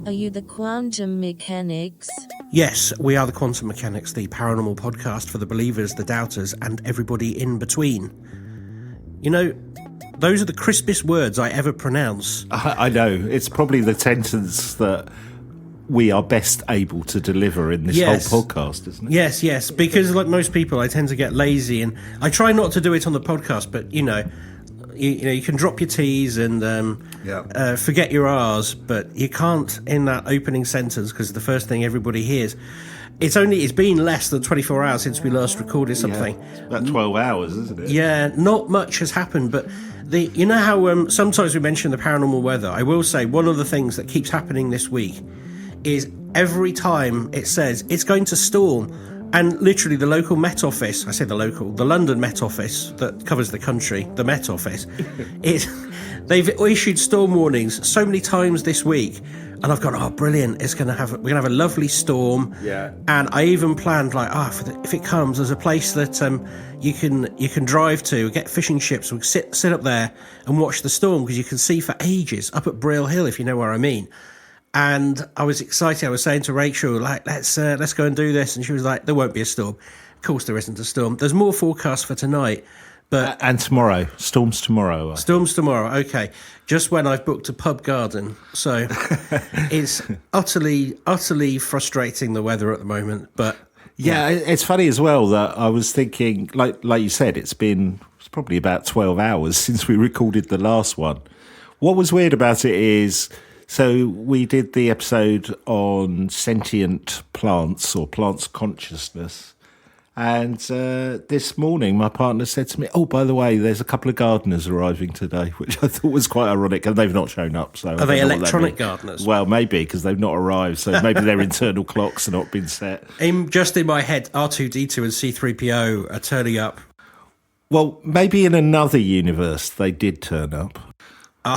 Are you the quantum mechanics? Yes, we are the Quantum Mechanics, the paranormal podcast for the believers, the doubters, and everybody in between. You know, those are the crispest words I ever pronounce. I know. It's probably the sentence that we are best able to deliver in this whole podcast, isn't it? Yes, because like most people, I tend to get lazy, and I try not to do it on the podcast, but, you know, you can drop your T's and forget your R's, but you can't in that opening sentence because the first thing everybody hears. It's been less than 24 hours since we last recorded something. Yeah, about 12 hours, isn't it? Yeah, not much has happened, but you know how sometimes we mention the paranormal weather. I will say one of the things that keeps happening this week is every time it says it's going to storm. And literally the local Met Office, the London Met Office that covers the country, the Met Office, they've issued storm warnings so many times this week. And I've gone, oh, brilliant, we're going to have a lovely storm. Yeah. And I even planned, like, if it comes, there's a place that you can drive to, get fishing ships, we'll sit up there and watch the storm because you can see for ages up at Brill Hill, if you know where I mean. And I was excited. I was saying to Rachel, like, let's go and do this. And she was like, there won't be a storm. Of course there isn't a storm. There's more forecast for tonight. But and tomorrow. Storms tomorrow. Storms tomorrow. Okay. Just when I've booked a pub garden. So it's utterly frustrating, the weather at the moment. But yeah, it's funny as well that I was thinking, like you said, it's probably about 12 hours since we recorded the last one. What was weird about it is, so we did the episode on sentient plants or plants consciousness. And this morning, my partner said to me, oh, by the way, there's a couple of gardeners arriving today, which I thought was quite ironic. And they've not shown up. So are they electronic gardeners? Well, maybe, because they've not arrived. So maybe their internal clocks have not been set. Just in my head, R2-D2 and C-3PO are turning up. Well, maybe in another universe they did turn up. Do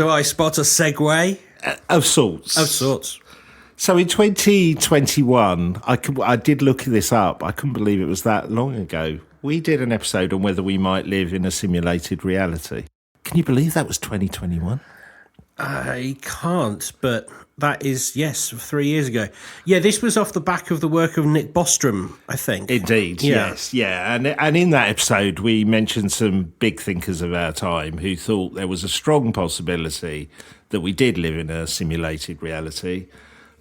I spot a segue? Of sorts. Of sorts. So in 2021, I did look this up. I couldn't believe it was that long ago. We did an episode on whether we might live in a simulated reality. Can you believe that was 2021? I can't, but that is, 3 years ago. Yeah, this was off the back of the work of Nick Bostrom, I think. Indeed, yes. Yeah, and in that episode, we mentioned some big thinkers of our time who thought there was a strong possibility that we did live in a simulated reality.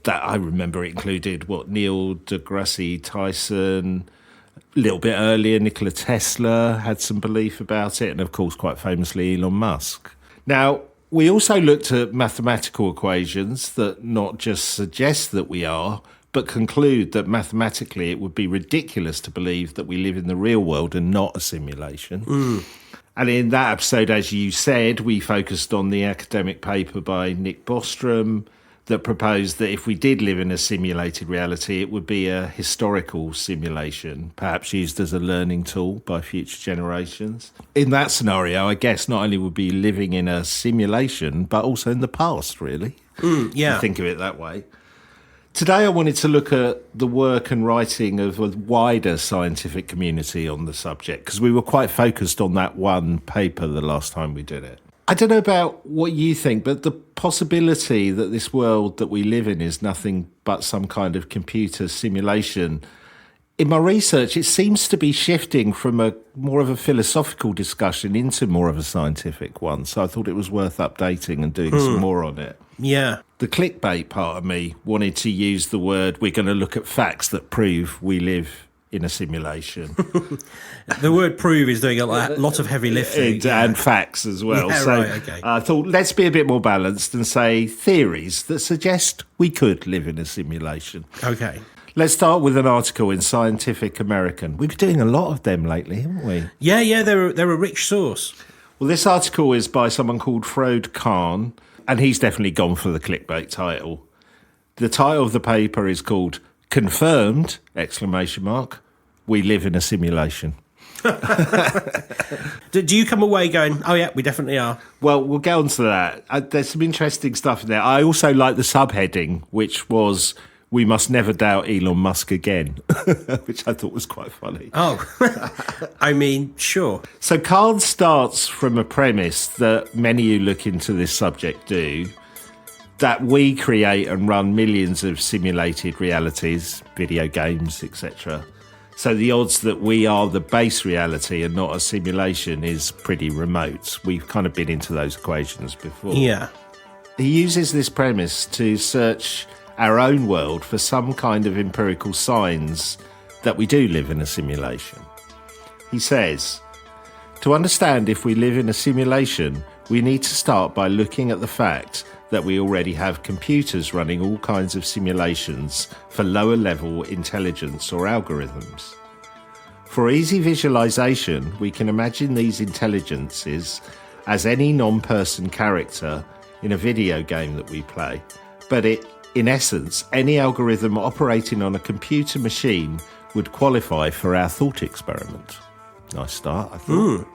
That I remember included Neil deGrasse Tyson, a little bit earlier, Nikola Tesla had some belief about it, and of course, quite famously, Elon Musk. Now, we also looked at mathematical equations that not just suggest that we are, but conclude that mathematically it would be ridiculous to believe that we live in the real world and not a simulation. And in that episode, as you said, we focused on the academic paper by Nick Bostrom that proposed that if we did live in a simulated reality, it would be a historical simulation, perhaps used as a learning tool by future generations. In that scenario, I guess not only would we be living in a simulation, but also in the past, really. Yeah. Think of it that way. Today, I wanted to look at the work and writing of a wider scientific community on the subject, because we were quite focused on that one paper the last time we did it. I don't know about what you think, but the possibility that this world that we live in is nothing but some kind of computer simulation, in my research, it seems to be shifting from a more of a philosophical discussion into more of a scientific one. So I thought it was worth updating and doing some more on it. Yeah. The clickbait part of me wanted to use the word, we're going to look at facts that prove we live in a simulation. The word prove is doing a lot of heavy lifting. And facts as well. Yeah, so right, okay. I thought, let's be a bit more balanced and say theories that suggest we could live in a simulation. Okay. Let's start with an article in Scientific American. We've been doing a lot of them lately, haven't we? Yeah, they're a rich source. Well, this article is by someone called Frode Kahn, and he's definitely gone for the clickbait title. The title of the paper is called Confirmed, ! We live in a simulation. Do you come away going, oh yeah, we definitely are? Well, we'll get on to that. There's some interesting stuff in there. I also like the subheading, which was, we must never doubt Elon Musk again, which I thought was quite funny. Oh, I mean, sure. So Kahn starts from a premise that many who look into this subject do, that we create and run millions of simulated realities, video games, etc. So the odds that we are the base reality and not a simulation is pretty remote. We've kind of been into those equations before. Yeah. He uses this premise to search our own world for some kind of empirical signs that we do live in a simulation. He says, to understand if we live in a simulation, we need to start by looking at the fact that we already have computers running all kinds of simulations for lower level intelligence or algorithms. For easy visualization, we can imagine these intelligences as any non-person character in a video game that we play, but in essence, any algorithm operating on a computer machine would qualify for our thought experiment. Nice start, I thought.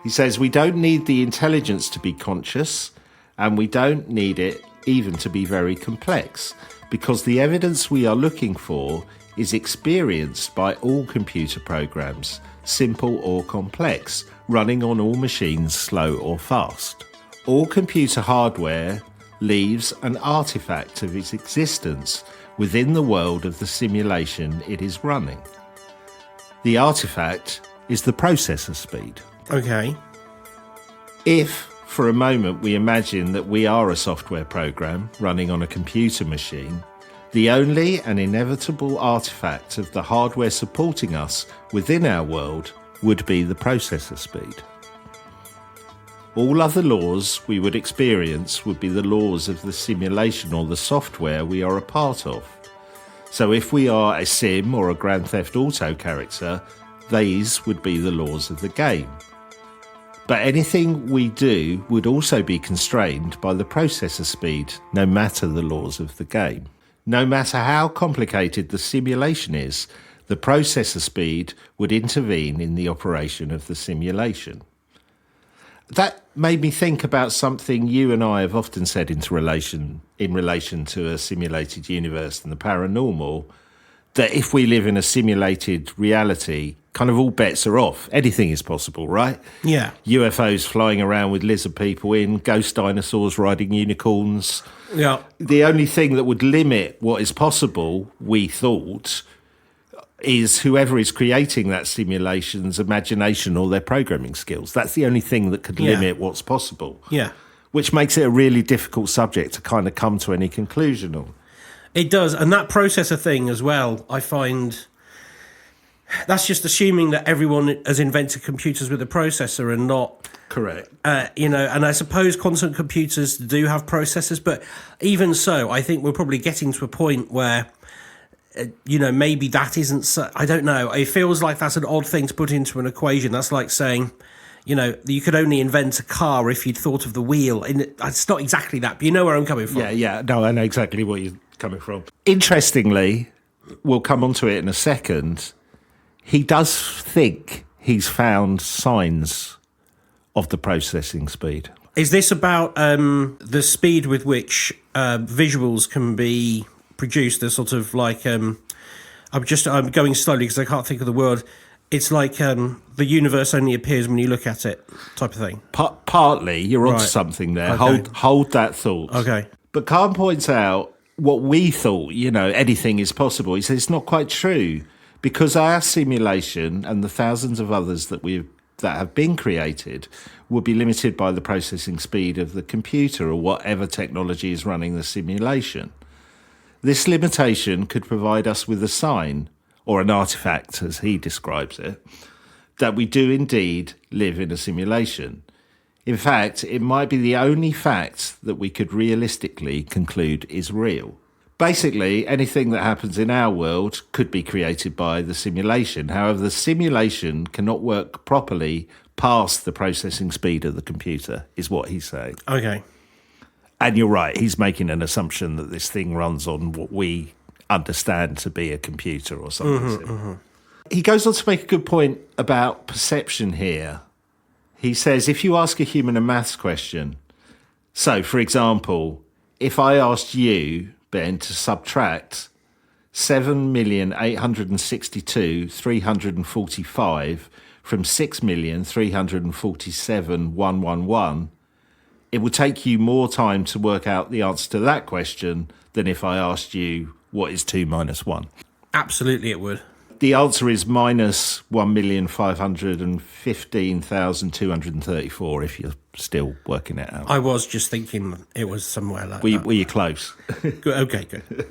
He says we don't need the intelligence to be conscious, and we don't need it even to be very complex, because the evidence we are looking for is experienced by all computer programs, simple or complex, running on all machines, slow or fast. All computer hardware leaves an artifact of its existence within the world of the simulation it is running. The artifact is the processor speed. Okay. If, for a moment, we imagine that we are a software program running on a computer machine, the only and inevitable artifact of the hardware supporting us within our world would be the processor speed. All other laws we would experience would be the laws of the simulation or the software we are a part of. So if we are a sim or a Grand Theft Auto character, these would be the laws of the game. But anything we do would also be constrained by the processor speed, no matter the laws of the game. No matter how complicated the simulation is, the processor speed would intervene in the operation of the simulation. That made me think about something you and I have often said in relation to a simulated universe and the paranormal, that if we live in a simulated reality, kind of all bets are off. Anything is possible, right? Yeah. UFOs flying around with lizard people in, ghost dinosaurs riding unicorns. Yeah. The only thing that would limit what is possible, we thought, is whoever is creating that simulation's imagination or their programming skills. That's the only thing that could limit what's possible. Yeah. Which makes it a really difficult subject to kind of come to any conclusion on. It does. And that processor thing as well, I find that's just assuming that everyone has invented computers with a processor and not... Correct. And I suppose quantum computers do have processors, but even so, I think we're probably getting to a point where, maybe that isn't... I don't know. It feels like that's an odd thing to put into an equation. That's like saying, you could only invent a car if you'd thought of the wheel. And it's not exactly that, but you know where I'm coming from. Yeah. No, I know exactly where you're coming from. Interestingly, we'll come onto it in a second, he does think he's found signs of the processing speed. Is this about the speed with which visuals can be produced? As sort of like I'm going slowly because I can't think of the word. It's like the universe only appears when you look at it, type of thing. Partly, you're onto Right. something there. Okay. Hold that thought. Okay. But Khan points out what we thought, anything is possible. He says it's not quite true, because our simulation and the thousands of others that have been created will be limited by the processing speed of the computer or whatever technology is running the simulation. This limitation could provide us with a sign, or an artifact as he describes it, that we do indeed live in a simulation. In fact, it might be the only fact that we could realistically conclude is real. Basically, anything that happens in our world could be created by the simulation. However, the simulation cannot work properly past the processing speed of the computer, is what he's saying. Okay. And you're right, he's making an assumption that this thing runs on what we understand to be a computer or something similar. He goes on to make a good point about perception here. He says, if you ask a human a maths question, so, for example, if I asked you, Ben, to subtract 7,862,345 from 6,347,111, it will take you more time to work out the answer to that question than if I asked you what is 2 minus 1. Absolutely, it would. The answer is minus 1,515,234 if you're still working it out. I was just thinking it was somewhere like Were that. you close? Good. Okay, good.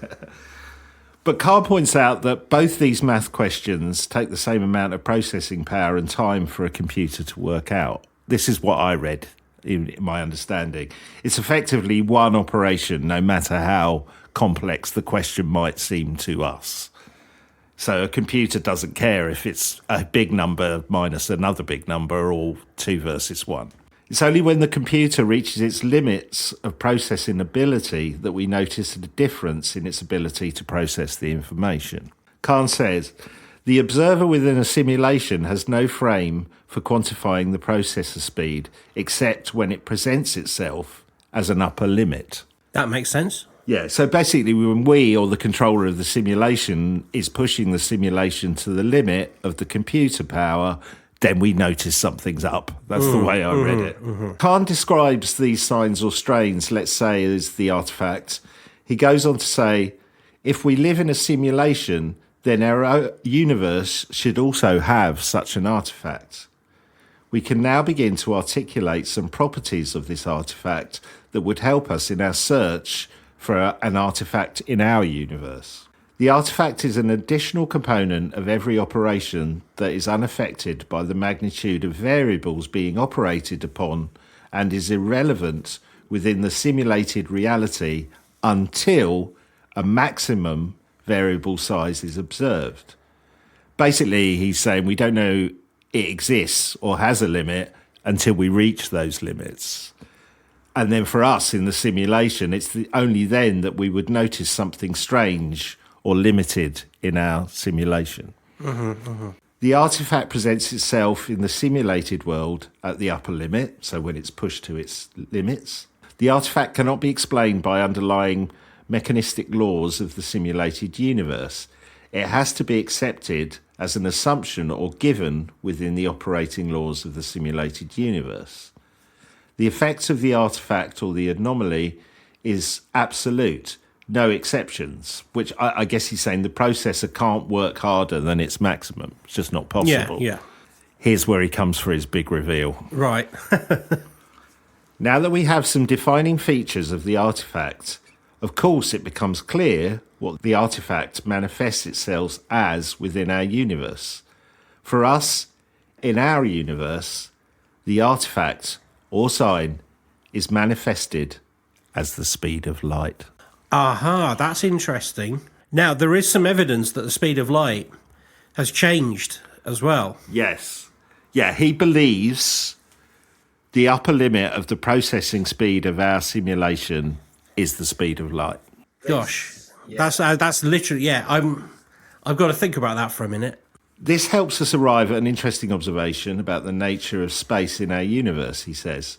But Carr points out that both these math questions take the same amount of processing power and time for a computer to work out. This is what I read in my understanding. It's effectively one operation, no matter how complex the question might seem to us. So a computer doesn't care if it's a big number minus another big number or 2 versus 1. It's only when the computer reaches its limits of processing ability that we notice a difference in its ability to process the information. Kahn says, the observer within a simulation has no frame for quantifying the processor speed except when it presents itself as an upper limit. That makes sense. Yeah, so basically when we, or the controller of the simulation, is pushing the simulation to the limit of the computer power, then we notice something's up. That's the way I read it. Kahn describes these signs or strains, let's say, as the artifact. He goes on to say, if we live in a simulation, then our universe should also have such an artifact. We can now begin to articulate some properties of this artifact that would help us in our search for an artifact in our universe. The artifact is an additional component of every operation that is unaffected by the magnitude of variables being operated upon and is irrelevant within the simulated reality until a maximum variable size is observed. Basically, he's saying we don't know it exists or has a limit until we reach those limits. And then for us in the simulation, it's only then that we would notice something strange or limited in our simulation. The artifact presents itself in the simulated world at the upper limit, so when it's pushed to its limits. The artifact cannot be explained by underlying mechanistic laws of the simulated universe. It has to be accepted as an assumption or given within the operating laws of the simulated universe. The effect of the artifact or the anomaly is absolute, no exceptions, which I guess he's saying the processor can't work harder than its maximum. It's just not possible. Yeah. Here's where he comes for his big reveal. Right. Now that we have some defining features of the artifact, of course it becomes clear what the artifact manifests itself as within our universe. For us, in our universe, the artifact or sign is manifested as the speed of light. Aha, that's interesting. Now, there is some evidence that the speed of light has changed as well. Yes. Yeah, he believes the upper limit of the processing speed of our simulation is the speed of light. Gosh, that's literally, yeah, I've got to think about that for a minute. This helps us arrive at an interesting observation about the nature of space in our universe, he says.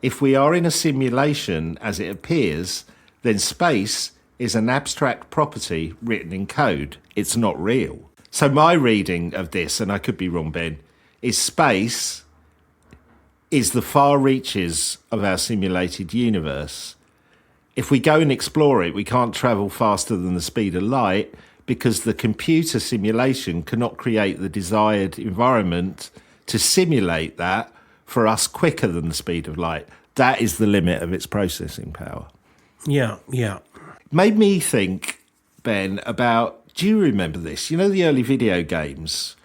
If we are in a simulation as it appears, then space is an abstract property written in code. It's not real. So my reading of this, and I could be wrong, Ben, is space is the far reaches of our simulated universe. If we go and explore it, we can't travel faster than the speed of light, because the computer simulation cannot create the desired environment to simulate that for us quicker than the speed of light. That is the limit of its processing power. Yeah. Made me think, Ben, about, do you remember this? You know the early video games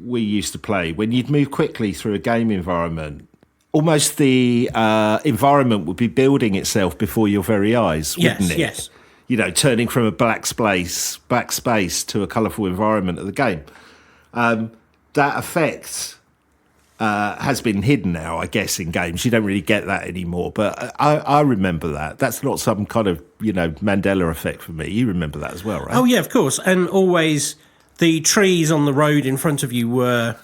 we used to play, when you'd move quickly through a game environment, almost the environment would be building itself before your very eyes, wouldn't it? Yes. You know, turning from a black space to a colourful environment of the game. That effect has been hidden now, I guess, in games. You don't really get that anymore. But I remember that. That's not some kind of, Mandela effect for me. You remember that as well, right? Oh, yeah, of course. And always the trees on the road in front of you were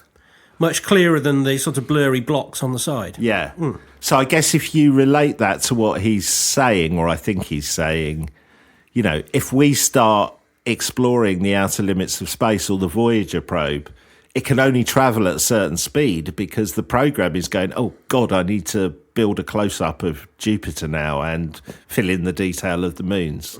much clearer than the sort of blurry blocks on the side. Yeah. So I guess if you relate that to what he's saying, or I think he's saying, if we start exploring the outer limits of space or the Voyager probe, it can only travel at a certain speed because the program is going, oh, God, I need to build a close-up of Jupiter now and fill in the detail of the moons.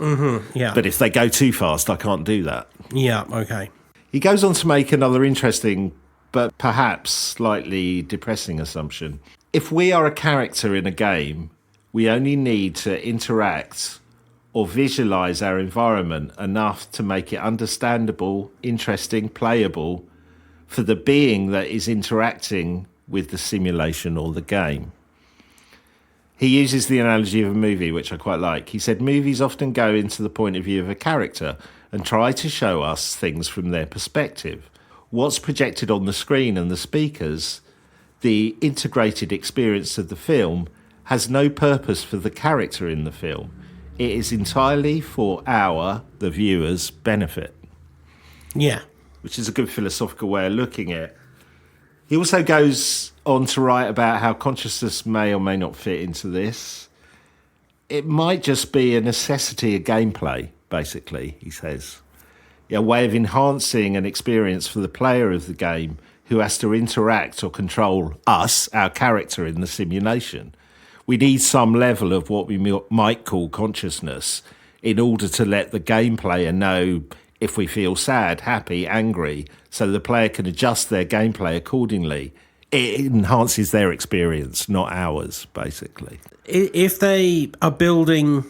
Yeah. But if they go too fast, I can't do that. Yeah, okay. He goes on to make another interesting but perhaps slightly depressing assumption. If we are a character in a game, we only need to interact or visualize our environment enough to make it understandable, interesting, playable for the being that is interacting with the simulation or the game. He uses the analogy of a movie, which I quite like. He said, movies often go into the point of view of a character and try to show us things from their perspective. What's projected on the screen and the speakers, the integrated experience of the film, has no purpose for the character in the film. It is entirely for the viewers' benefit. Yeah. Which is a good philosophical way of looking at it. He also goes on to write about how consciousness may or may not fit into this. It might just be a necessity of gameplay, basically, he says. A way of enhancing an experience for the player of the game who has to interact or control us, our character in the simulation. We need some level of what we might call consciousness in order to let the game player know if we feel sad, happy, angry, so the player can adjust their gameplay accordingly. It enhances their experience, not ours, basically. If they are building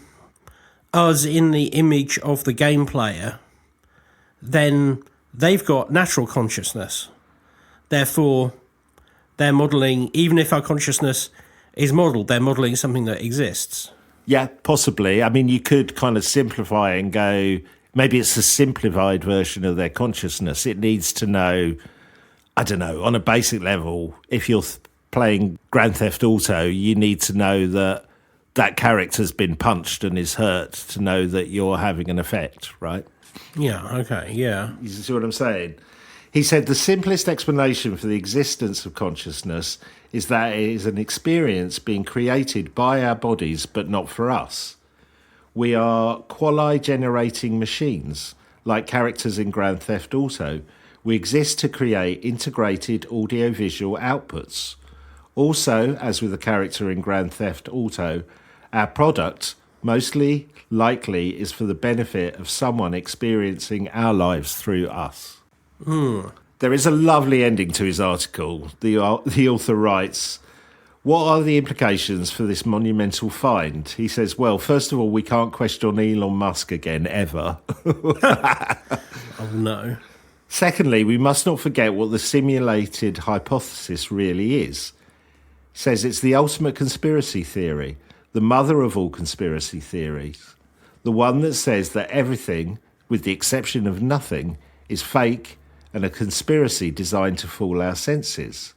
us in the image of the game player, then they've got natural consciousness. Therefore, they're modelling, even if our consciousness is modelled, they're modelling something that exists. Yeah, possibly. I mean, you could kind of simplify and go, maybe it's a simplified version of their consciousness. It needs to know, I don't know, on a basic level, if you're playing Grand Theft Auto, you need to know that that character's been punched and is hurt to know that you're having an effect, right? Yeah, okay, yeah. You see what I'm saying? He said the simplest explanation for the existence of consciousness is that it is an experience being created by our bodies, but not for us. We are quali-generating machines, like characters in Grand Theft Auto. We exist to create integrated audiovisual outputs. Also, as with the character in Grand Theft Auto, our product, mostly likely, is for the benefit of someone experiencing our lives through us. There is a lovely ending to his article. The author writes, what are the implications for this monumental find? He says, well, first of all, we can't question Elon Musk again, ever. Oh, no. Secondly, we must not forget what the simulated hypothesis really is. He says it's the ultimate conspiracy theory, the mother of all conspiracy theories, the one that says that everything, with the exception of nothing, is fake and a conspiracy designed to fool our senses.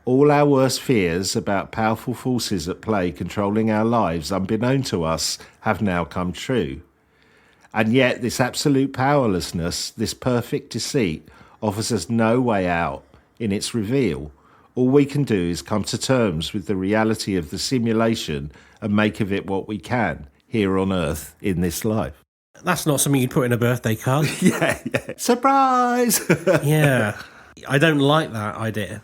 All our worst fears about powerful forces at play controlling our lives, unbeknown to us, have now come true. And yet this absolute powerlessness, this perfect deceit, offers us no way out in its reveal. All we can do is come to terms with the reality of the simulation and make of it what we can here on Earth in this life. That's not something you'd put in a birthday card. Yeah. Surprise! Yeah. I don't like that idea.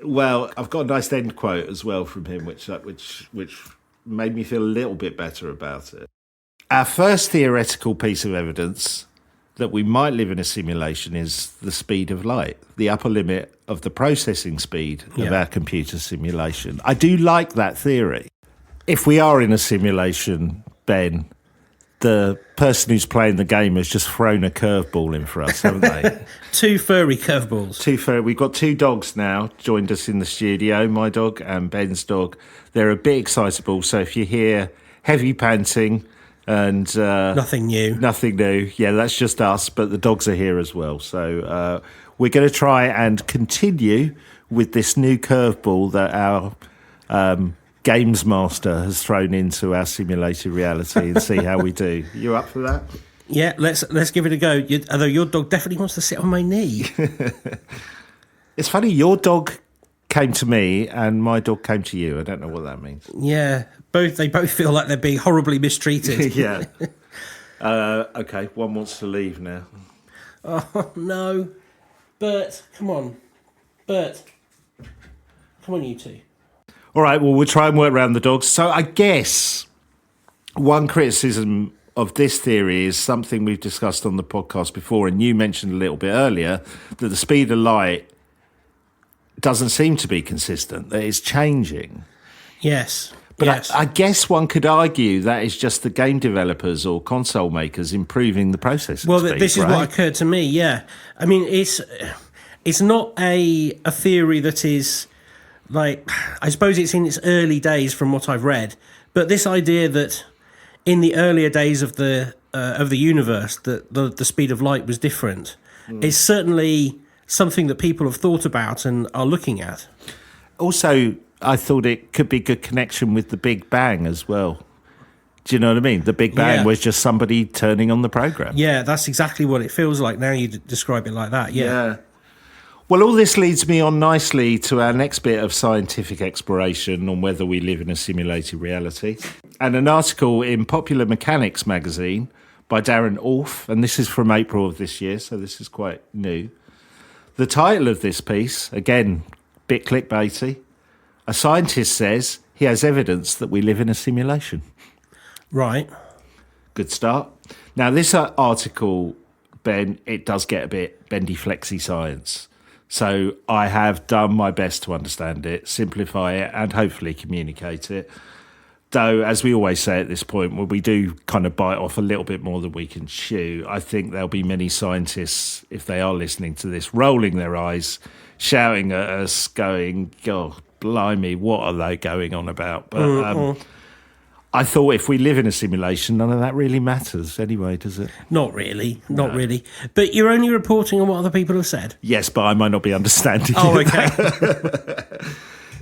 Well, I've got a nice end quote as well from him, which made me feel a little bit better about it. Our first theoretical piece of evidence that we might live in a simulation is the speed of light, the upper limit of the processing speed of our computer simulation. I do like that theory. If we are in a simulation, Ben, the person who's playing the game has just thrown a curveball in for us, haven't they? Two furry curveballs. We've got two dogs now joined us in the studio, my dog and Ben's dog. They're a bit excitable, so if you hear heavy panting and... Nothing new. Yeah, that's just us, but the dogs are here as well. So we're going to try and continue with this new curveball that our... Games Master has thrown into our simulated reality and see how we do. You up for that? Yeah, let's give it a go. Although your dog definitely wants to sit on my knee. It's funny, your dog came to me and my dog came to you. I don't know what that means. Yeah, they both feel like they're being horribly mistreated. Yeah. Okay, one wants to leave now. Oh, no. Bert, come on. Bert. Come on, you two. All right, well, we'll try and work around the dogs. So I guess one criticism of this theory is something we've discussed on the podcast before, and you mentioned a little bit earlier, that the speed of light doesn't seem to be consistent, that it's changing. Yes. But yes. I guess one could argue that is just the game developers or console makers improving the processing Well, speed, this is right? what occurred to me, yeah. I mean, it's not a theory that is, like, I suppose it's in its early days from what I've read, but this idea that in the earlier days of the universe, that the speed of light was different is certainly something that people have thought about and are looking at. Also, I thought it could be good connection with the Big Bang as well. Do you know what I mean? The Big Bang was just somebody turning on the program. Yeah, that's exactly what it feels like now you describe it like that, yeah. Well, all this leads me on nicely to our next bit of scientific exploration on whether we live in a simulated reality. And an article in Popular Mechanics magazine by Darren Orff, and this is from April of this year, so this is quite new. The title of this piece, again, bit clickbaity, a scientist says he has evidence that we live in a simulation. Right. Good start. Now, this article, Ben, it does get a bit bendy flexy science. So I have done my best to understand it, simplify it, and hopefully communicate it. Though, as we always say at this point, when we do kind of bite off a little bit more than we can chew, I think there'll be many scientists, if they are listening to this, rolling their eyes, shouting at us, going, God, blimey, what are they going on about? But I thought if we live in a simulation, none of that really matters anyway, does it? Not really, not really. But you're only reporting on what other people have said? Yes, but I might not be understanding Oh, you. okay.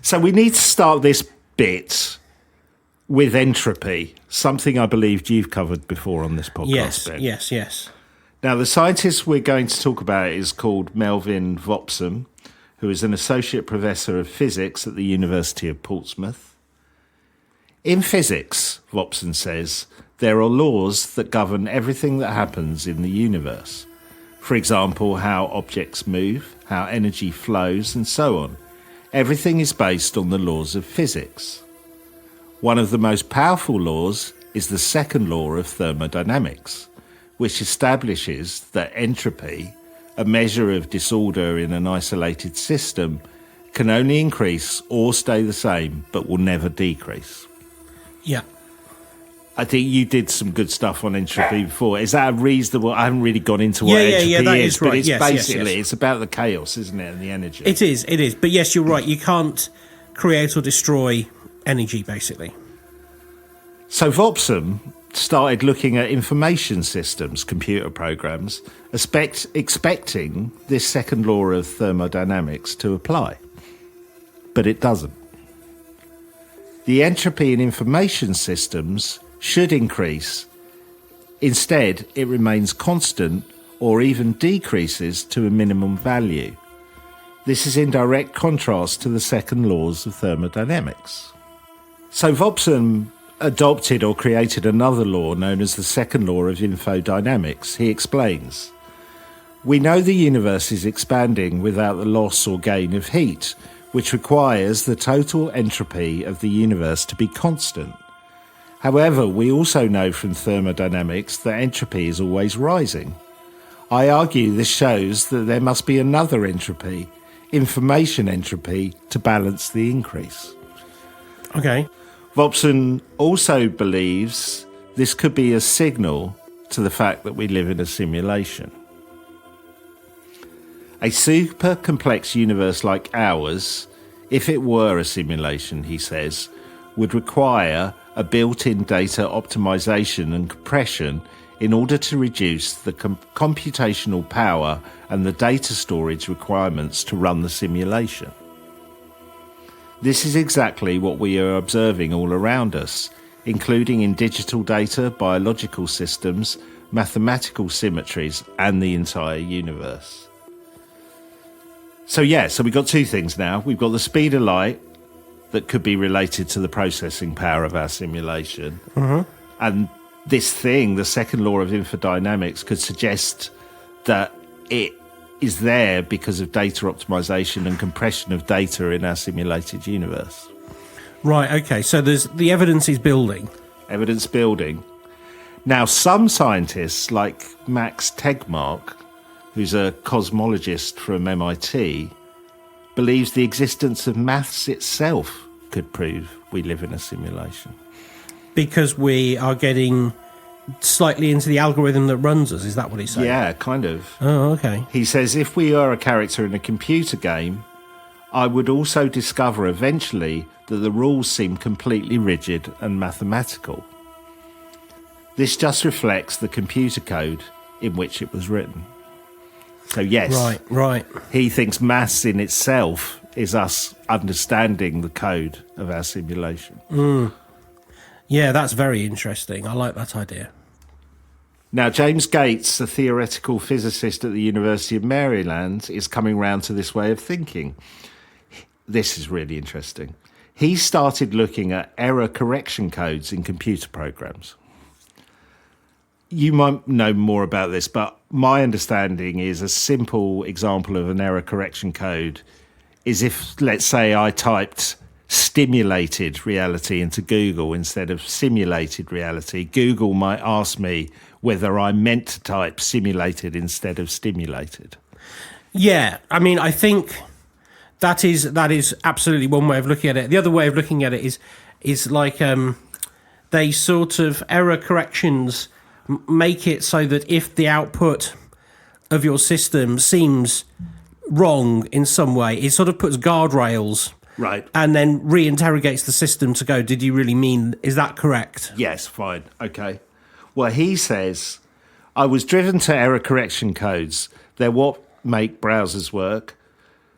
So we need to start this bit with entropy, something I believed you've covered before on this podcast, Yes, Ben. yes. Now, the scientist we're going to talk about is called Melvin Vopson, who is an associate professor of physics at the University of Portsmouth. In physics, Vopson says, there are laws that govern everything that happens in the universe. For example, how objects move, how energy flows, and so on. Everything is based on the laws of physics. One of the most powerful laws is the second law of thermodynamics, which establishes that entropy, a measure of disorder in an isolated system, can only increase or stay the same, but will never decrease. Yeah. I think you did some good stuff on entropy before. Is that a reasonable? I haven't really gone into what entropy that is, is right. but it's Yes, basically yes. it's about the chaos, isn't it, and the energy. It is. But yes, you're right. You can't create or destroy energy, basically. So Vopson started looking at information systems, computer programs, expecting this second law of thermodynamics to apply. But it doesn't. The entropy in information systems should increase. Instead, it remains constant or even decreases to a minimum value. This is in direct contrast to the second laws of thermodynamics. So Vopson adopted or created another law known as the second law of infodynamics. He explains, we know the universe is expanding without the loss or gain of heat, which requires the total entropy of the universe to be constant. However, we also know from thermodynamics that entropy is always rising. I argue this shows that there must be another entropy, information entropy, to balance the increase. Okay. Vopson also believes this could be a signal to the fact that we live in a simulation. A super complex universe like ours, if it were a simulation, he says, would require a built-in data optimization and compression in order to reduce the computational power and the data storage requirements to run the simulation. This is exactly what we are observing all around us, including in digital data, biological systems, mathematical symmetries, and the entire universe. So we've got two things now. We've got the speed of light that could be related to the processing power of our simulation. And this thing, the second law of infodynamics, could suggest that it is there because of data optimization and compression of data in our simulated universe. Right, okay. So the evidence is building. Evidence building. Now, some scientists, like Max Tegmark, who's a cosmologist from MIT, believes the existence of maths itself could prove we live in a simulation. Because we are getting slightly into the algorithm that runs us. Is that what he's saying? Yeah, kind of. Oh, okay. He says, if we are a character in a computer game, I would also discover eventually that the rules seem completely rigid and mathematical. This just reflects the computer code in which it was written. So yes, right. He thinks maths in itself is us understanding the code of our simulation. Yeah, that's very interesting. I like that idea. Now, James Gates, a theoretical physicist at the University of Maryland, is coming round to this way of thinking. This is really interesting. He started looking at error correction codes in computer programs. You might know more about this, but my understanding is a simple example of an error correction code is if, let's say, I typed stimulated reality into Google instead of simulated reality, Google might ask me whether I meant to type simulated instead of stimulated. Yeah, I mean, I think that is absolutely one way of looking at it. The other way of looking at it is like they sort of error corrections make it so that if the output of your system seems wrong in some way, it sort of puts guardrails. Right. And then reinterrogates the system to go, did you really mean, is that correct? Yes, fine. Okay. Well, he says, I was driven to error correction codes. They're what make browsers work.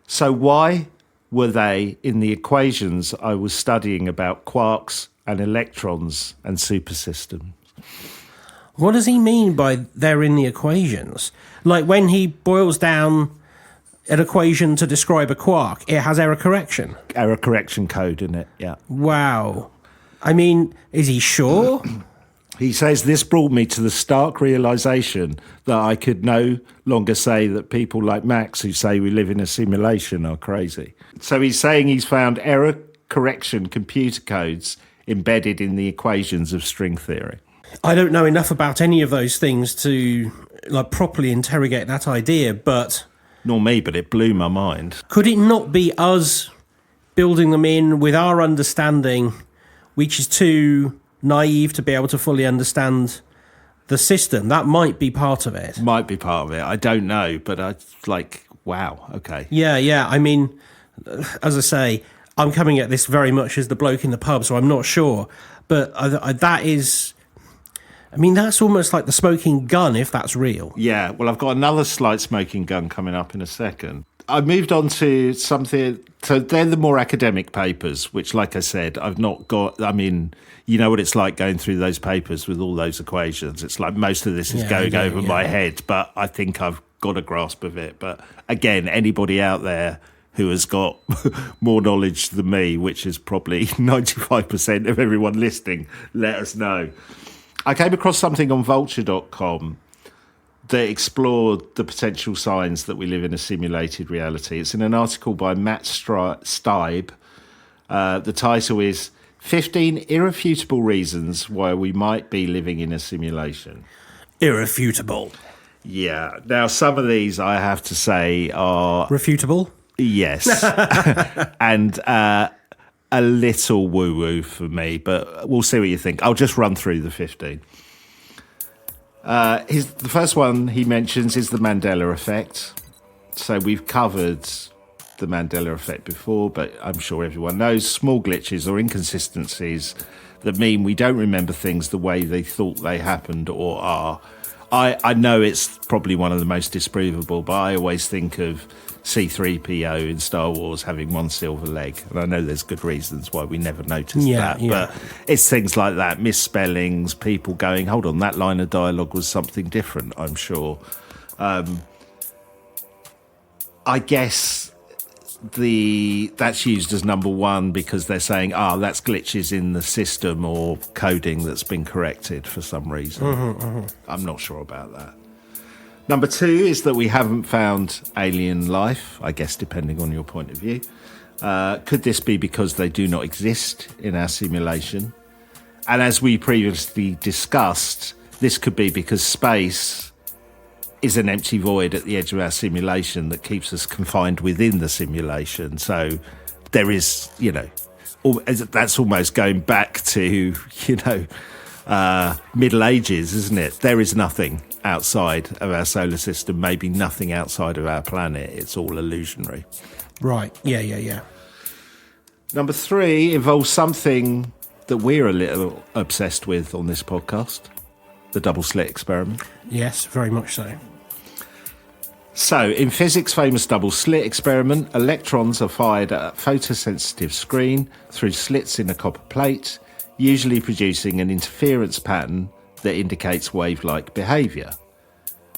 So why were they in the equations I was studying about quarks and electrons and supersystems? What does he mean by they're in the equations? Like when he boils down an equation to describe a quark, it has error correction. Error correction code in it, yeah. Wow. I mean, is he sure? He says, this brought me to the stark realisation that I could no longer say that people like Max who say we live in a simulation are crazy. So he's saying he's found error correction computer codes embedded in the equations of string theory. I don't know enough about any of those things to like properly interrogate that idea, but... Nor me, but it blew my mind. Could it not be us building them in with our understanding, which is too naive to be able to fully understand the system? That might be part of it. Might be part of it. I don't know, but I like, wow, okay. Yeah. I mean, as I say, I'm coming at this very much as the bloke in the pub, so I'm not sure. But that is... I mean, that's almost like the smoking gun, if that's real. Yeah, well, I've got another slight smoking gun coming up in a second. I moved on to something... So they're the more academic papers, which, like I said, I've not got... I mean, you know what it's like going through those papers with all those equations. It's like most of this is going over my head, but I think I've got a grasp of it. But again, anybody out there who has got more knowledge than me, which is probably 95% of everyone listening, let us know. I came across something on vulture.com that explored the potential signs that we live in a simulated reality. It's in an article by Matt Steib. The title is 15 Irrefutable Reasons Why We Might Be Living in a Simulation. Irrefutable. Yeah. Now, some of these, I have to say, are... Refutable? Yes. And... a little woo-woo for me, but we'll see what you think. I'll just run through the 15. The first one he mentions is the Mandela effect. So we've covered the Mandela effect before, but I'm sure everyone knows small glitches or inconsistencies that mean we don't remember things the way they thought they happened or are. I know it's probably one of the most disprovable, but I always think of C-3PO in Star Wars having one silver leg, and I know there's good reasons why we never noticed that, but it's things like that, misspellings, people going, hold on, that line of dialogue was something different, I'm sure. I guess that's used as number one because they're saying, that's glitches in the system or coding that's been corrected for some reason. I'm not sure about that. Number 2 is that we haven't found alien life, I guess, depending on your point of view. Could this be because they do not exist in our simulation? And as we previously discussed, this could be because space is an empty void at the edge of our simulation that keeps us confined within the simulation. So there is, that's almost going back to, Middle Ages, isn't it? There is nothing outside of our solar system, maybe nothing outside of our planet. It's all illusionary. Right. Yeah. Number 3 involves something that we're a little obsessed with on this podcast, the double slit experiment. Yes, very much so. So, in physics' famous double slit experiment, electrons are fired at a photosensitive screen through slits in a copper plate, usually producing an interference pattern that indicates wave-like behaviour.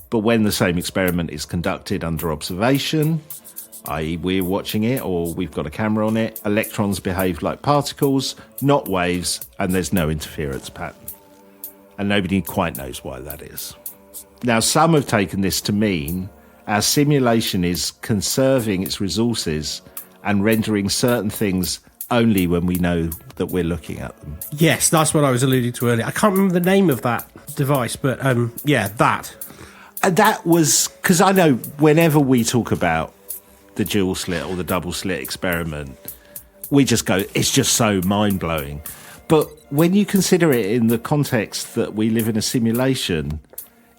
But when the same experiment is conducted under observation, i.e. we're watching it or we've got a camera on it, electrons behave like particles, not waves, and there's no interference pattern. And nobody quite knows why that is. Now, some have taken this to mean our simulation is conserving its resources and rendering certain things only when we know that we're looking at them. Yes, that's what I was alluding to earlier. I can't remember the name of that device, but that. And that was because I know whenever we talk about the dual slit or the double slit experiment, we just go, it's just so mind-blowing. But when you consider it in the context that we live in a simulation,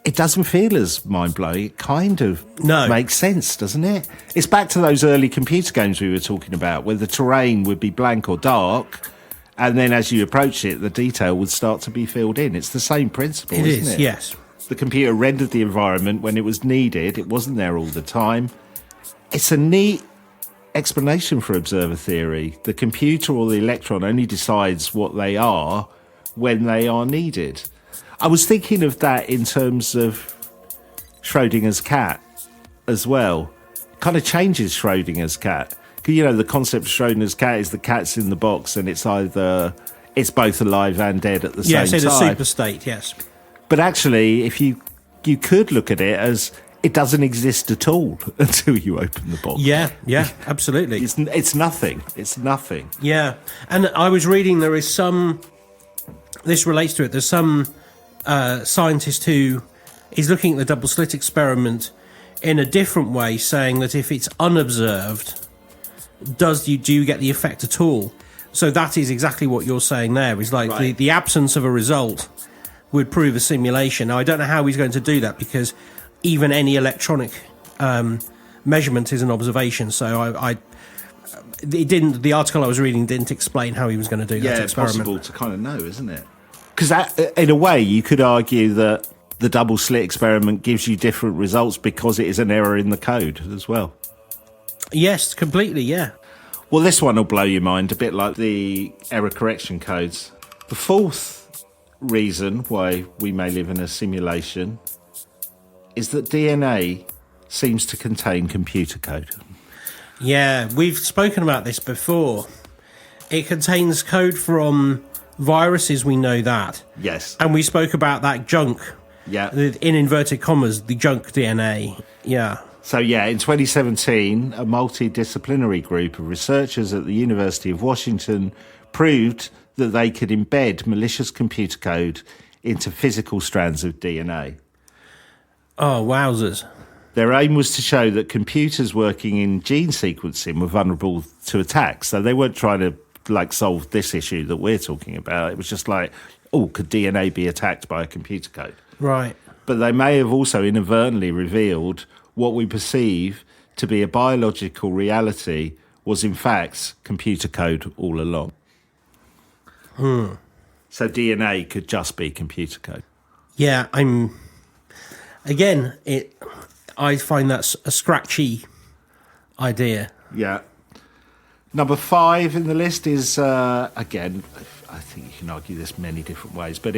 it doesn't feel as mind-blowing. It kind of makes sense, doesn't it? It's back to those early computer games we were talking about, where the terrain would be blank or dark, and then as you approach it, the detail would start to be filled in. It's the same principle, isn't it? Yes. The computer rendered the environment when it was needed. It wasn't there all the time. It's a neat explanation for observer theory. The computer or the electron only decides what they are when they are needed. I was thinking of that in terms of Schrodinger's cat as well. It kind of changes Schrodinger's cat. The concept of Schrodinger's cat is the cat's in the box and it's both alive and dead at the same time. Yes, in a super state, yes. But actually, if you could look at it as it doesn't exist at all until you open the box. Yeah, absolutely. It's nothing. It's nothing. Yeah, and I was reading this relates to it, there's some scientist who is looking at the double slit experiment in a different way, saying that if it's unobserved, do you get the effect at all? So that is exactly what you're saying there, is like right. the absence of a result would prove a simulation. Now, I don't know how he's going to do that, because even any electronic measurement is an observation. So the article I was reading didn't explain how he was going to do that experiment. Yeah, possible to kind of know, isn't it? Because in a way, you could argue that the double slit experiment gives you different results because it is an error in the code as well. Yes, completely, yeah. Well, this one will blow your mind, a bit like the error correction codes. The fourth reason why we may live in a simulation is that DNA seems to contain computer code. Yeah, we've spoken about this before. It contains code from viruses, we know that. Yes. And we spoke about that junk. Yeah. In inverted commas, the junk DNA. Yeah. So, in 2017, a multidisciplinary group of researchers at the University of Washington proved that they could embed malicious computer code into physical strands of DNA. Oh, wowzers. Their aim was to show that computers working in gene sequencing were vulnerable to attacks. So they weren't trying to solve this issue that we're talking about. It was just could DNA be attacked by a computer code? Right. But they may have also inadvertently revealed what we perceive to be a biological reality was in fact computer code all along. So DNA could just be computer code. Yeah, I find that a scratchy idea. Yeah. Number 5 in the list is, again, I think you can argue this many different ways, but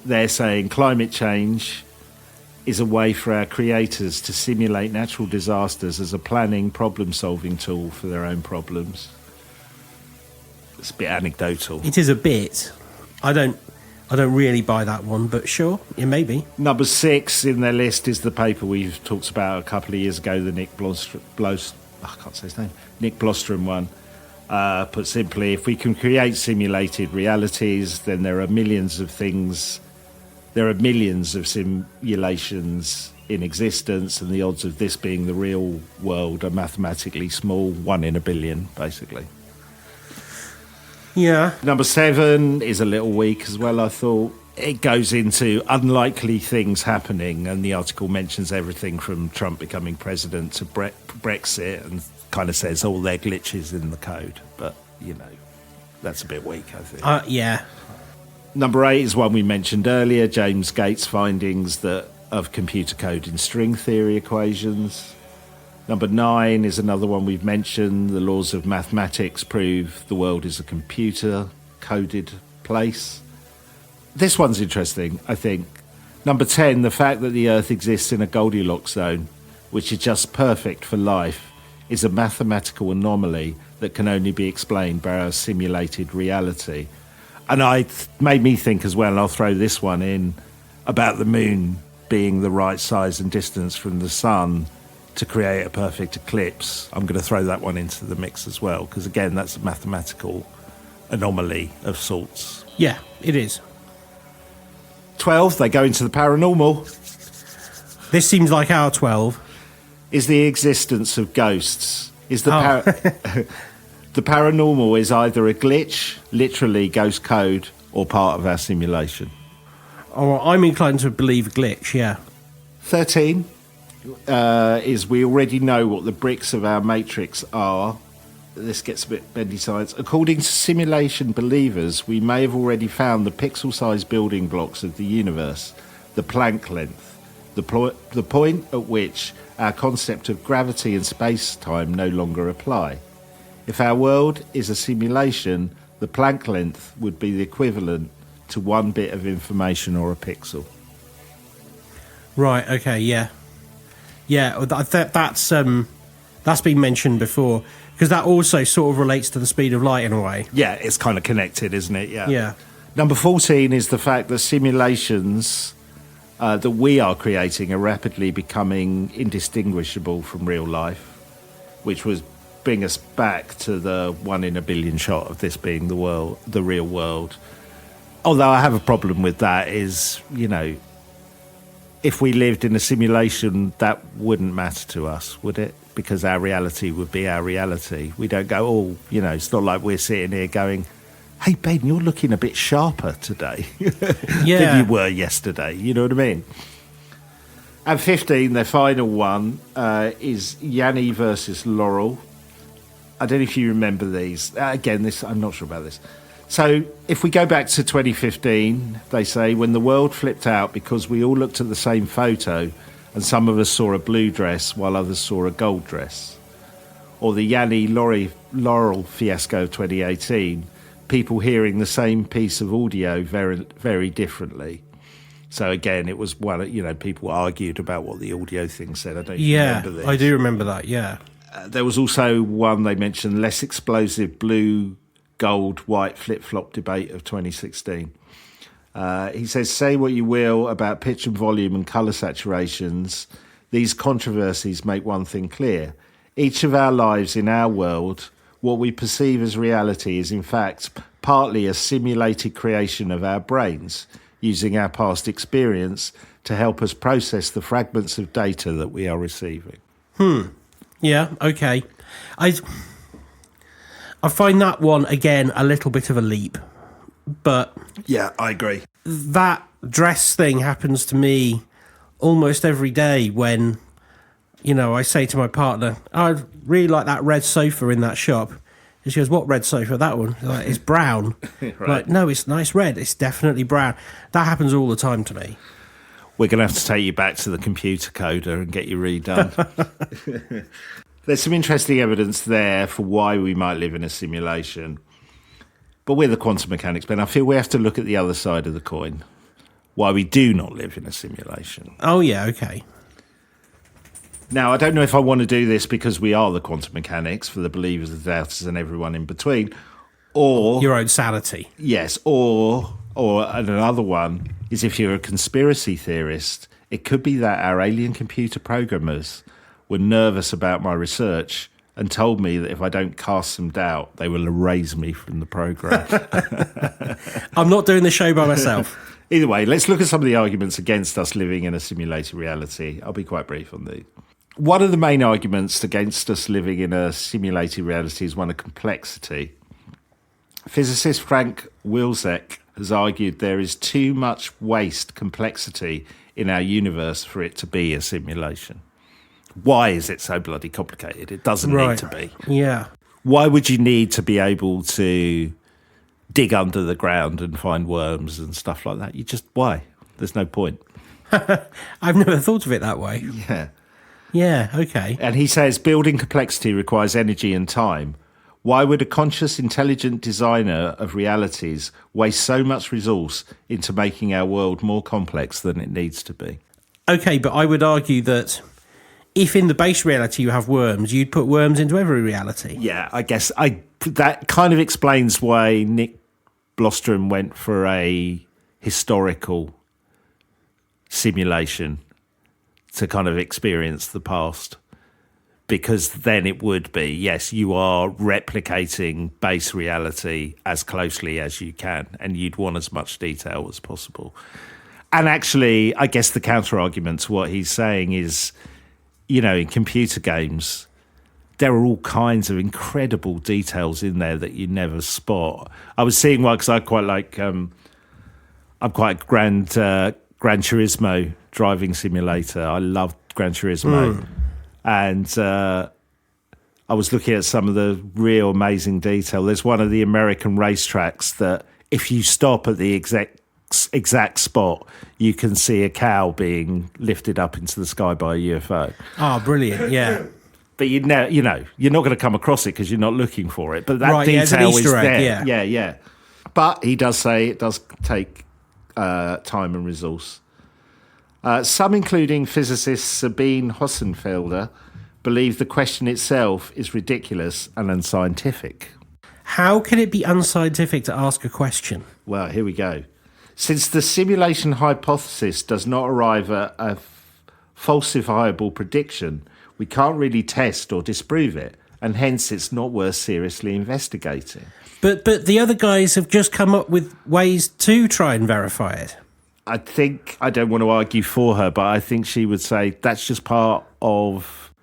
they're saying climate change is a way for our creators to simulate natural disasters as a planning, problem-solving tool for their own problems. It's a bit anecdotal. It is a bit. I I don't really buy that one, but sure, yeah, maybe. Number 6 in their list is the paper we talked about a couple of years ago, the Nick I can't say his name. Nick Bostrom one. Put simply, if we can create simulated realities, then there are millions of simulations in existence, and the odds of this being the real world are mathematically small, 1 in a billion, basically. Yeah. Number 7 is a little weak as well, I thought. It goes into unlikely things happening, and the article mentions everything from Trump becoming president to Brexit, and kind of says all their glitches in the code. But, that's a bit weak, I think. Yeah. Number 8 is one we mentioned earlier, James Gates' findings of computer code in string theory equations. Number 9 is another one we've mentioned. The laws of mathematics prove the world is a computer-coded place. This one's interesting, I think. Number 10, the fact that the Earth exists in a Goldilocks zone, which is just perfect for life, is a mathematical anomaly that can only be explained by our simulated reality. And it made me think as well, and I'll throw this one in, about the moon being the right size and distance from the sun to create a perfect eclipse. I'm going to throw that one into the mix as well, because again, that's a mathematical anomaly of sorts. Yeah, it is. 12, they go into the paranormal. This seems like our 12. Is the existence of ghosts. The paranormal is either a glitch, literally ghost code, or part of our simulation. Oh, I'm inclined to believe glitch, yeah. 13 is we already know what the bricks of our matrix are. This gets a bit bendy science. According to simulation believers, we may have already found the pixel-sized building blocks of the universe, the Planck length, the point at which our concept of gravity and space-time no longer apply. If our world is a simulation, the Planck length would be the equivalent to 1 bit of information or a pixel. Right, okay, yeah. Yeah, that's been mentioned before, because that also sort of relates to the speed of light in a way. Yeah, it's kind of connected, isn't it? Yeah. Yeah. Number 14 is the fact that simulations that we are creating are rapidly becoming indistinguishable from real life, which was bring us back to the 1 in a billion shot of this being the real world. Although I have a problem with that is, if we lived in a simulation, that wouldn't matter to us, would it? Because our reality would be our reality. We don't go, it's not like we're sitting here going, hey, Ben, you're looking a bit sharper today than you were yesterday. You know what I mean? And 15, the final one, is Yanni versus Laurel. I don't know if you remember these. Again, I'm not sure about this. So if we go back to 2015, they say, when the world flipped out because we all looked at the same photo and some of us saw a blue dress while others saw a gold dress. Or the Yanni Laurel fiasco of 2018, people hearing the same piece of audio very, very differently. So again, it was people argued about what the audio thing said. I don't remember this. I do remember that, yeah. There was also one they mentioned, less explosive blue, gold, white flip-flop debate of 2016. He says, say what you will about pitch and volume and colour saturations, these controversies make one thing clear. Each of our lives in our world, what we perceive as reality is in fact partly a simulated creation of our brains, using our past experience to help us process the fragments of data that we are receiving. Yeah, okay. I find that one, again, a little bit of a leap. But yeah, I agree. That dress thing happens to me almost every day when, I say to my partner, I really like that red sofa in that shop. And she goes, what red sofa? That one? Like, it's brown. Right. Like, no, it's nice red. It's definitely brown. That happens all the time to me. We're going to have to take you back to the computer coder and get you redone. There's some interesting evidence there for why we might live in a simulation. But with the quantum mechanics, Ben, I feel we have to look at the other side of the coin. Why we do not live in a simulation. Oh, yeah, okay. Now, I don't know if I want to do this because we are the quantum mechanics for the believers, the doubters, and everyone in between. Or your own sanity. Yes, or And another one is, if you're a conspiracy theorist, it could be that our alien computer programmers were nervous about my research and told me that if I don't cast some doubt, they will erase me from the program. I'm not doing the show by myself. Either way, let's look at some of the arguments against us living in a simulated reality. I'll be quite brief on these. One of the main arguments against us living in a simulated reality is one of complexity. Physicist Frank Wilczek has argued there is too much waste complexity in our universe for it to be a simulation. Why is it so bloody complicated? It doesn't need to be. Yeah. Why would you need to be able to dig under the ground and find worms and stuff like that? Why? There's no point. I've never thought of it that way. Yeah. Yeah, okay. And he says building complexity requires energy and time. Why would a conscious, intelligent designer of realities waste so much resource into making our world more complex than it needs to be? Okay, but I would argue that if in the base reality you have worms, you'd put worms into every reality. Yeah, I guess that kind of explains why Nick Bostrom went for a historical simulation to kind of experience the past. Because then it would be, yes, you are replicating base reality as closely as you can, and you'd want as much detail as possible. And actually, I guess the counter-argument to what he's saying is, in computer games, there are all kinds of incredible details in there that you never spot. I was seeing one because I quite like, I'm quite a Gran Turismo driving simulator. I love Gran Turismo. And I was looking at some of the real amazing detail. There's one of the American racetracks that if you stop at the exact spot, you can see a cow being lifted up into the sky by a UFO. Oh, brilliant, yeah. But you're not going to come across it because you're not looking for it. But that detail is there. Yeah. But he does say it does take time and resource. Some, including physicist Sabine Hossenfelder, believe the question itself is ridiculous and unscientific. How can it be unscientific to ask a question? Well, here we go. Since the simulation hypothesis does not arrive at a falsifiable prediction, we can't really test or disprove it, and hence it's not worth seriously investigating. But the other guys have just come up with ways to try and verify it. I don't want to argue for her, but I think she would say that's just part of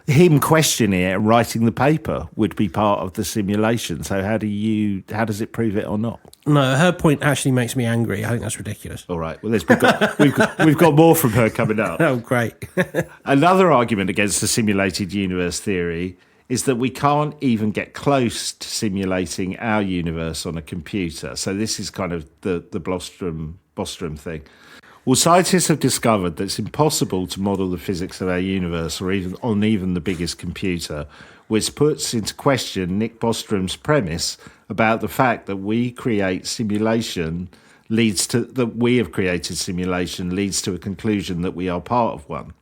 him questioning it and writing the paper would be part of the simulation. So how does it prove it or not? No, her point actually makes me angry. I think that's ridiculous. All right. Well, we've got more from her coming up. Oh, great. Another argument against the simulated universe theory is that we can't even get close to simulating our universe on a computer. So this is kind of the Bostrom thing. Well, scientists have discovered that it's impossible to model the physics of our universe or even the biggest computer, which puts into question Nick Bostrom's premise about the fact that we have created simulation leads to a conclusion that we are part of one.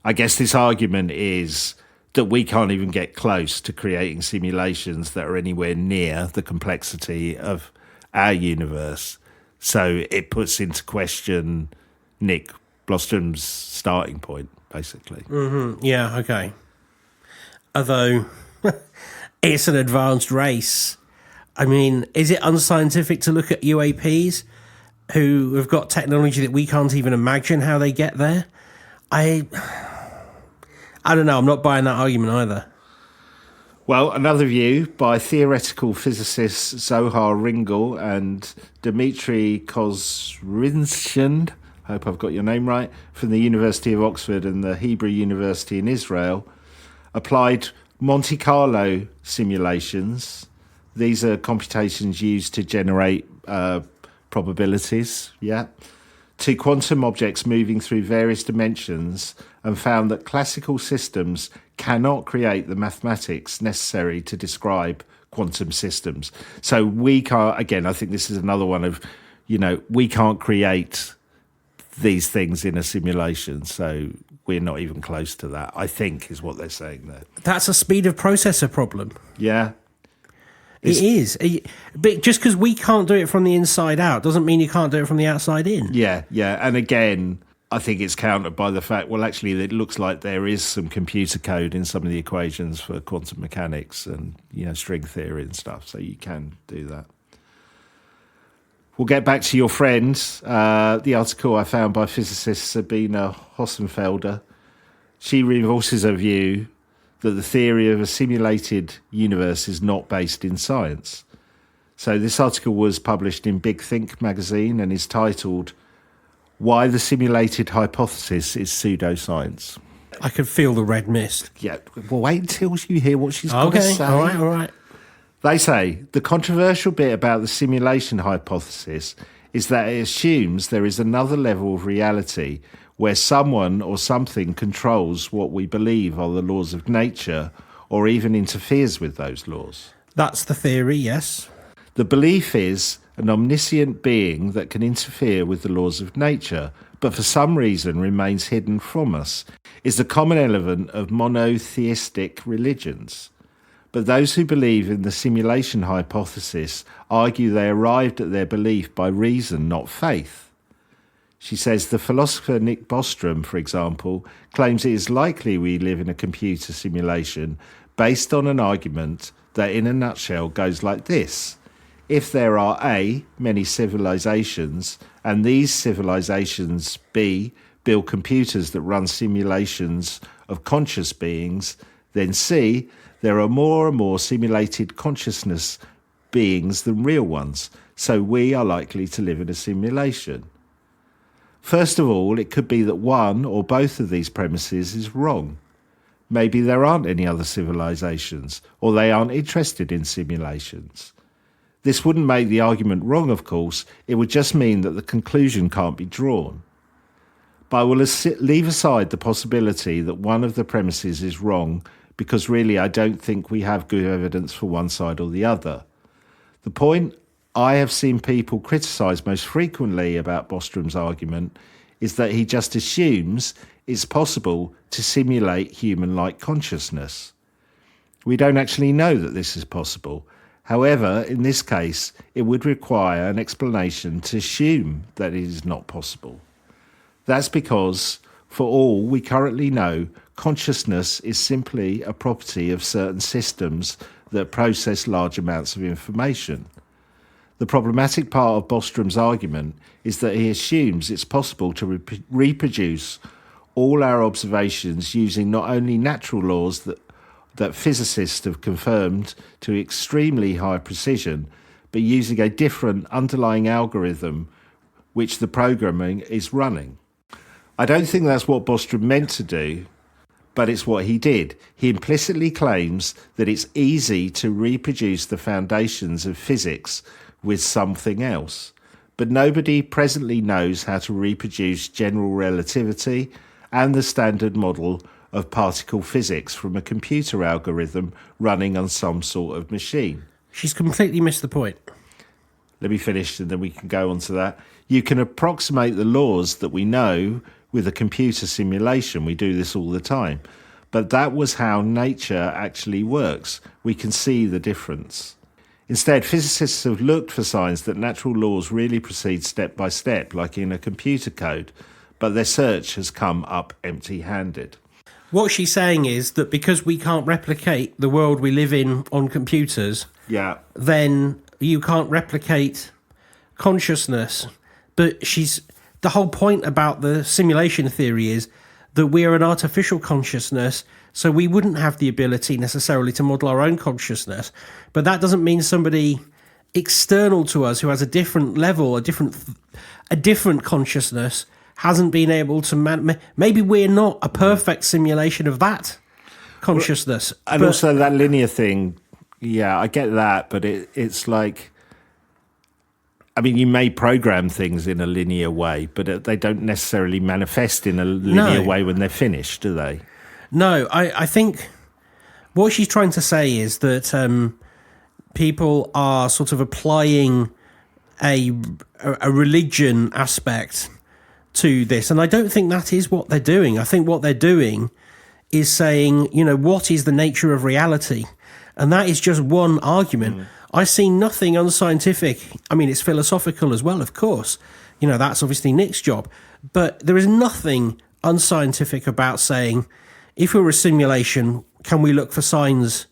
I guess this argument is that we can't even get close to creating simulations that are anywhere near the complexity of our universe. So it puts into question Nick Bostrom's starting point, basically. Mm-hmm. Yeah, okay. Although it's an advanced race. I mean, is it unscientific to look at UAPs who have got technology that we can't even imagine how they get there? I don't know. I'm not buying that argument either. Well, another view by theoretical physicists Zohar Ringel and Dmitry Kozrinshin, I hope I've got your name right, from the University of Oxford and the Hebrew University in Israel, applied Monte Carlo simulations. These are computations used to generate probabilities, to quantum objects moving through various dimensions, and found that classical systems cannot create the mathematics necessary to describe quantum systems. So we can't, again, I think this is another one of, we can't create these things in a simulation. So we're not even close to that, I think, is what they're saying there. That's a speed of processor problem. Yeah. It is. But just because we can't do it from the inside out doesn't mean you can't do it from the outside in. Yeah. And again, I think it's countered by the fact, well, actually, it looks like there is some computer code in some of the equations for quantum mechanics and, string theory and stuff. So you can do that. We'll get back to your friend, the article I found by physicist Sabine Hossenfelder. She reinforces her view that the theory of a simulated universe is not based in science. So this article was published in Big Think magazine and is titled, "Why the Simulated Hypothesis is Pseudoscience." I could feel the red mist. Yeah, well, wait until you hear what she's got to say. All right. They say, the controversial bit about the simulation hypothesis is that it assumes there is another level of reality where someone or something controls what we believe are the laws of nature or even interferes with those laws. That's the theory, yes. The belief is an omniscient being that can interfere with the laws of nature, but for some reason remains hidden from us, is the common element of monotheistic religions. But those who believe in the simulation hypothesis argue they arrived at their belief by reason, not faith. She says the philosopher Nick Bostrom, for example, claims it is likely we live in a computer simulation based on an argument that in a nutshell goes like this. If there are A, many civilizations, and these civilizations, B, build computers that run simulations of conscious beings, then C, there are more and more simulated consciousness beings than real ones, so we are likely to live in a simulation. First of all, it could be that one or both of these premises is wrong. Maybe there aren't any other civilizations, or they aren't interested in simulations. This wouldn't make the argument wrong, of course, it would just mean that the conclusion can't be drawn. But I will leave aside the possibility that one of the premises is wrong, because really I don't think we have good evidence for one side or the other. The point I have seen people criticise most frequently about Bostrom's argument is that he just assumes it's possible to simulate human-like consciousness. We don't actually know that this is possible. However, in this case, it would require an explanation to assume that it is not possible. That's because, for all we currently know, consciousness is simply a property of certain systems that process large amounts of information. The problematic part of Bostrom's argument is that he assumes it's possible to reproduce all our observations using not only natural laws that physicists have confirmed to extremely high precision, but using a different underlying algorithm which the programming is running. I don't think that's what Bostrom meant to do, but it's what he did. He implicitly claims that it's easy to reproduce the foundations of physics with something else, but nobody presently knows how to reproduce general relativity and the standard model of particle physics from a computer algorithm running on some sort of machine. She's completely missed the point. Let me finish and then we can go on to that. You can approximate the laws that we know with a computer simulation. We do this all the time. But that was how nature actually works. We can see the difference. Instead, physicists have looked for signs that natural laws really proceed step by step, like in a computer code, but their search has come up empty-handed. What she's saying is that because we can't replicate the world we live in on computers, then you can't replicate consciousness. But the whole point about the simulation theory is that we are an artificial consciousness, so we wouldn't have the ability necessarily to model our own consciousness. But that doesn't mean somebody external to us who has a different level, a different consciousness, hasn't been able to... Maybe we're not a perfect simulation of that consciousness. And also that linear thing, yeah, I get that, but it's like... I mean, you may program things in a linear way, but they don't necessarily manifest in a linear way when they're finished, do they? No, I think what she's trying to say is that people are sort of applying a religion aspect to this, and I don't think that is what they're doing. I think what they're doing is saying, what is the nature of reality? And that is just one argument. I see nothing unscientific. I mean, it's philosophical as well, of course. You know, that's obviously Nick's job. But there is nothing unscientific about saying, if we're a simulation, can we look for signs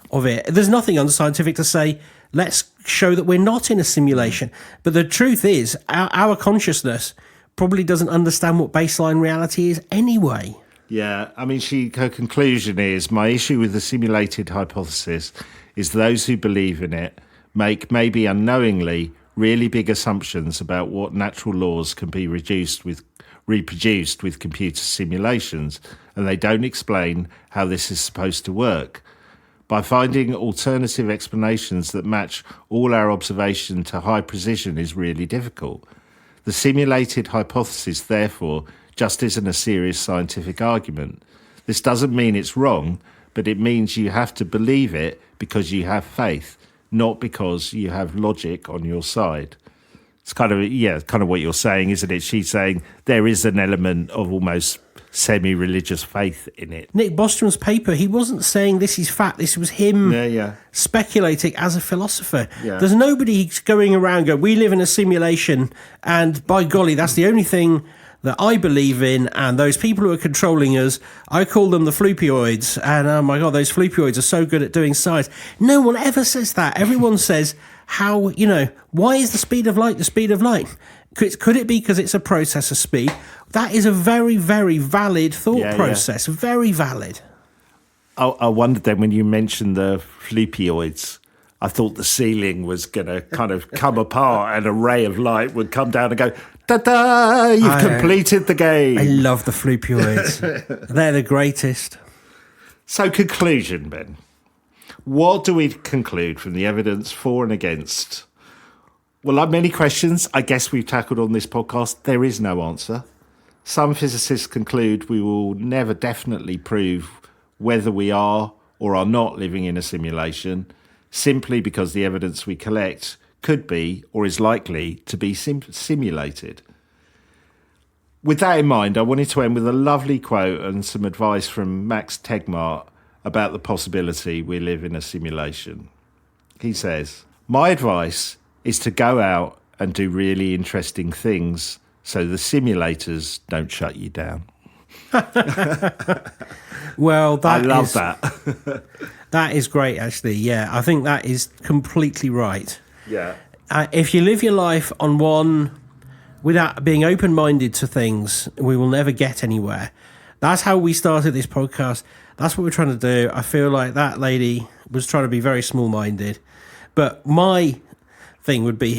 of it? There's nothing unscientific to say, let's show that we're not in a simulation. But the truth is, our consciousness probably doesn't understand what baseline reality is anyway. Yeah, I mean, her conclusion is, my issue with the simulated hypothesis is those who believe in it make, maybe unknowingly, really big assumptions about what natural laws can be reproduced with computer simulations, and they don't explain how this is supposed to work. By finding alternative explanations that match all our observation to high precision is really difficult. The simulated hypothesis, therefore, just isn't a serious scientific argument. This doesn't mean it's wrong, but it means you have to believe it because you have faith, not because you have logic on your side. It's kind of what you're saying, isn't it? She's saying there is an element of almost semi-religious faith in it. Nick Bostrom's paper, he wasn't saying this is fact. This was him speculating as a philosopher. Yeah. There's nobody going around going, we live in a simulation, and by golly, that's the only thing that I believe in, and those people who are controlling us, I call them the floopioids, and oh my God, those floopioids are so good at doing science. No one ever says that. Everyone says, how, why is the speed of light the speed of light? Could it be because it's a process of speed? That is a very, very valid thought process. Yeah. Very valid. I wondered then when you mentioned the floopioids, I thought the ceiling was going to kind of come apart and a ray of light would come down and go, ta-da, you've completed the game. I love the floopioids. They're the greatest. So conclusion, Ben. What do we conclude from the evidence for and against? Well, like many questions I guess we've tackled on this podcast, there is no answer. Some physicists conclude we will never definitely prove whether we are or are not living in a simulation, simply because the evidence we collect could be or is likely to be simulated. With that in mind, I wanted to end with a lovely quote and some advice from Max Tegmark about the possibility we live in a simulation. He says, "My advice is to go out and do really interesting things so the simulators don't shut you down." Well, I love that. That is great, actually. Yeah, I think that is completely right. Yeah. If you live your life on one without being open-minded to things, we will never get anywhere. That's how we started this podcast. That's what we're trying to do. I feel like that lady was trying to be very small-minded. But my thing would be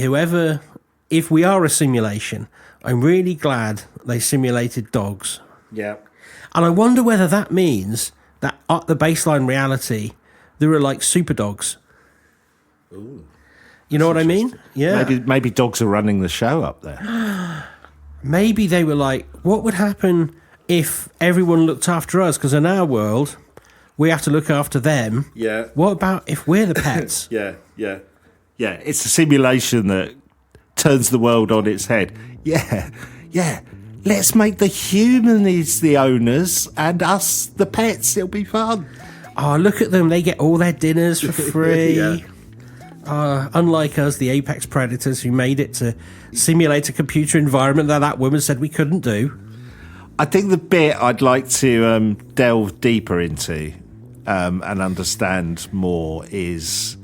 if we are a simulation, I'm really glad they simulated dogs. Yeah. And I wonder whether that means that at the baseline reality, there are like super dogs. Ooh. You know what I mean? Yeah. Maybe dogs are running the show up there. Maybe they were like, what would happen if everyone looked after us? Because in our world, we have to look after them. Yeah. What about if we're the pets? Yeah. It's a simulation that turns the world on its head. Yeah. Let's make the humans the owners and us the pets. It'll be fun. Oh, look at them. They get all their dinners for free. Yeah. Unlike us, the apex predators who made it to simulate a computer environment that woman said we couldn't do. I think the bit I'd like to delve deeper into and understand more is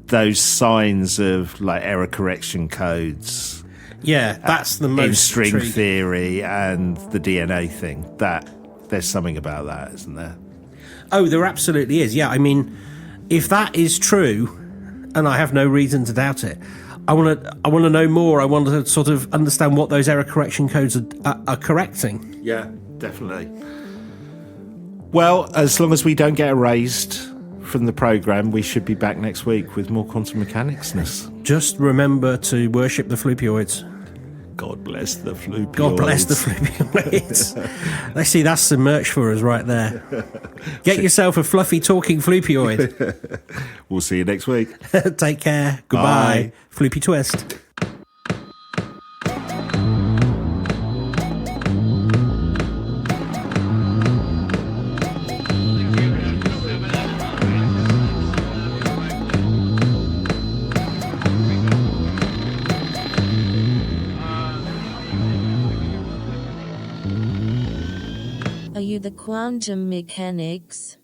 those signs of like error correction codes. Yeah, that's the most in string intriguing. theory and the DNA thing. That there's something about that, isn't there? Oh, there absolutely is. Yeah, I mean, if that is true, and I have no reason to doubt it, I want to know more. I want to sort of understand what those error correction codes are correcting. Yeah, definitely. Well, as long as we don't get erased from the programme, we should be back next week with more quantum mechanicsness. Just remember to worship the floopioids. God bless the floopioids. God bless the floopioids. Let's see, that's some merch for us right there. Get yourself a fluffy talking floopioid. We'll see you next week. Take care. Goodbye. Bye. Floopy twist. Are you the quantum mechanics?